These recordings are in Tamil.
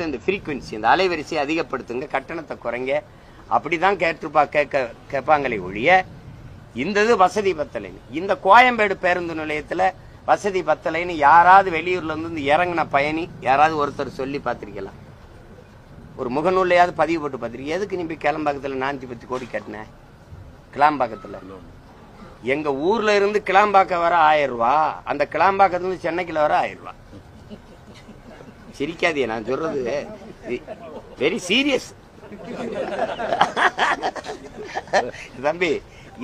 இந்த ஃப்ரீக்வன்சி இந்த அலைவரிசையை அதிகப்படுத்துங்க, கட்டணத்தை குறைங்க, அப்படிதான் கேட்பாங்களே ஒழிய இந்த இது வசதி பத்தலைன்னு. இந்த கோயம்பேடு பேருந்து நிலையத்துல வசதி பத்தலைன்னு யாராவது வெளியூர்ல இருந்து இறங்கின பயணி யாராவது ஒருத்தர் சொல்லி பார்த்திருக்கலாம்? ஒரு முகநூல்லையாவது பதிவு போட்டு பார்த்திருக்கீங்க? எதுக்கு நீ போய் கிளம்பாக்கத்துல 410 கோடி கட்டின? கிளாம்பாக்கத்துல எங்க ஊர்ல இருந்து கிளாம்பாக்கம் வர 1000 ரூபாய், அந்த கிளாம்பாக்கத்துல இருந்து சென்னைக்குள்ள வர 1000 ரூபாய். சிரிக்காதே, நான் சொல்றது வெரி சீரியஸ் தம்பி.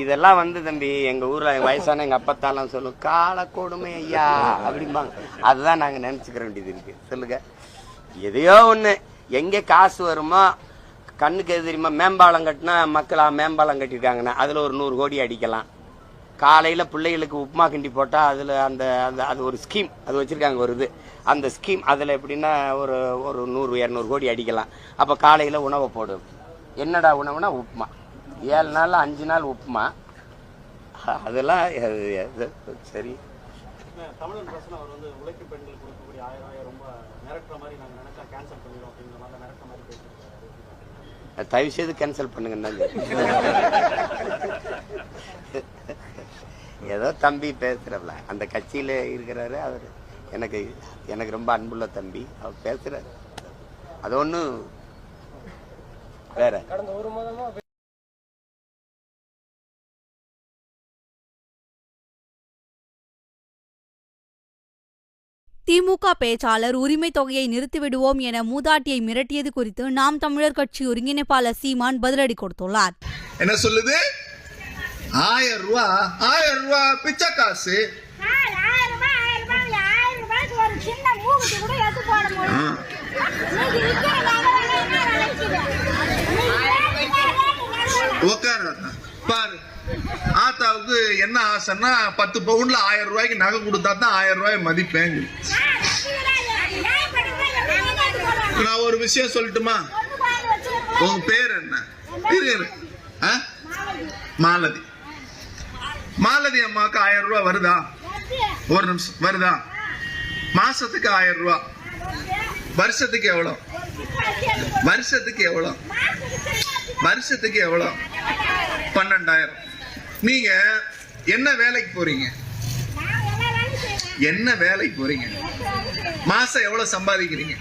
இதெல்லாம் தம்பி எங்க ஊர்ல வயசான எங்க அப்பத்தாலாம் சொல்லும், கால கொடுமை ஐயா அப்படிம்பாங்க. அதுதான் நாங்க நினைச்சுக்கிற வேண்டியது இருக்கு. சொல்லுங்க, எதையோ ஒண்ணு எங்க காசு வருமோ, கண்ணுக்கு எது தெரியுமா, மேம்பாலம் கட்டினா மக்களா மேம்பாலம் கட்டிருக்காங்கன்னா அதுல ஒரு 100 கோடி அடிக்கலாம். காலையில பிள்ளைகளுக்கு உப்புமா கிண்டி போட்டா அதுல அந்த அது ஒரு ஸ்கீம் அது வச்சிருக்காங்க, ஒரு இது அந்த ஸ்கீம் அதுல எப்படின்னா ஒரு 100-200 கோடி அடிக்கலாம். அப்ப காலையில உணவை போடும். என்னடா உணவுனா உப்புமா, 7 நாள் 5 நாள் உப்புமா. அதெல்லாம் சரி. தயவு செய்து கேன்சல் பண்ணுங்க. ஏதோ தம்பி பேசுறல, அந்த கட்சியில இருக்கிறாரு அவரு, எனக்கு ரொம்ப அன்புள்ள தம்பி, அவர் பேசுறாரு. அது ஒண்ணு வேற. கடந்த ஒரு மாதமா திமுக பேச்சாளர் உரிமை தொகையை நிறுத்திவிடுவோம் என மூதாட்டியை மிரட்டியது குறித்து நாம் தமிழர் கட்சி ஒருங்கிணைப்பாளர் சீமான் பதிலடி கொடுத்துள்ளார். என்ன சொல்லுது? 1000 ரூபாய் பிச்சை காசு. பாரு, ஆத்தாவுக்கு என்ன ஆசைன்னா 10 பவுன்ல 1000 ரூபாய்க்கு நகை கொடுத்தா தான் 1000 ரூபாய் மதிப்பேங்க. நான் ஒரு விஷயம் சொல்லட்டுமா? உங்க பேர் என்ன? மாலதி. மாலதி அம்மாவுக்கு 1000 ரூபாய் வருதா? ஒரு நிமிஷம், வருதா? மாசத்துக்கு 1000 ரூபாய். வருஷத்துக்கு எவ்வளவு? வருஷத்துக்கு எவ்வளவு? வருஷத்துக்கு எவ்வளவு? 12,000. நீங்க என்ன வேலைக்கு போறீங்க? என்ன வேலைக்கு போறீங்க? மாசம் எவ்வளவு சம்பாதிக்கிறீங்க?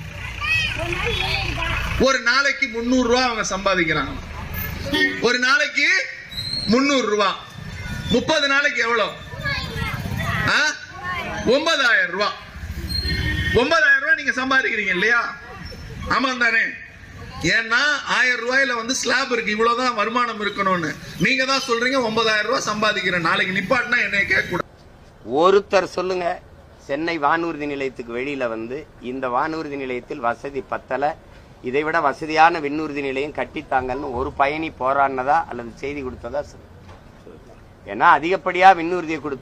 ஒரு நாளைக்கு 300 ரூபாய் அவங்க சம்பாதிக்கிறாங்க. ஒரு நாளைக்கு 300 ரூபாய். 30 நாளைக்கு எவ்வளவு? 9,000 ரூபாய். 9,000 ரூபாய் நீங்க சம்பாதிக்கிறீங்க இல்லையா? ஆமா தானே? ஏன்னா 1000 ரூபாயில ஸ்லாப் இருக்கு, இவ்வளவுதான் வருமானம் இருக்கணும்னு. நீங்க தான் சொல்றீங்க 9,000 ரூபாய் சம்பாதிக்கிறேன். நாளைக்கு நிப்பாட்டினா என்னைய கேட்க கூடாது. ஒருத்தர் சொல்லுங்க, சென்னை வானூர்தி நிலையத்துக்கு வெளியில இந்த வானூர்தி நிலையத்தில் வசதி பத்தல, இதை விட வசதியான விண்ணூர்தி நிலையம் கட்டித்தாங்கன்னு ஒரு பயணி போராடினதா அல்லது செய்தி கொடுத்ததா? ஏன்னா அதிகப்படியா விண்ணூர்தியை கொடுத்து